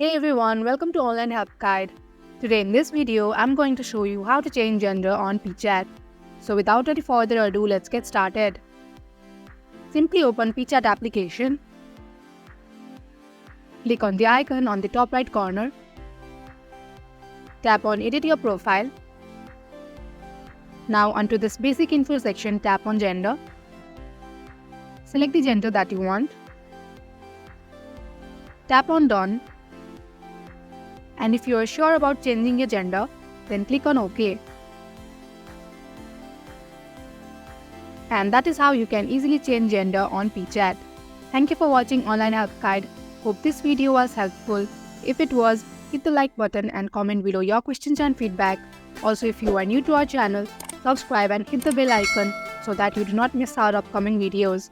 Hey everyone, welcome to Online Help Guide. Today in this video, I'm going to show you how to change gender on Peachat. So without any further ado, let's get started. Simply open Peachat application. Click on the icon on the top right corner. Tap on Edit Your Profile. Now onto this basic info section, tap on Gender. Select the gender that you want. Tap on Done. And if you are sure about changing your gender, then click on OK. And that is how you can easily change gender on Peachat. Thank you for watching Online Help Guide. Hope this video was helpful. If it was, hit the like button and comment below your questions and feedback. Also, if you are new to our channel, subscribe and hit the bell icon so that you do not miss our upcoming videos.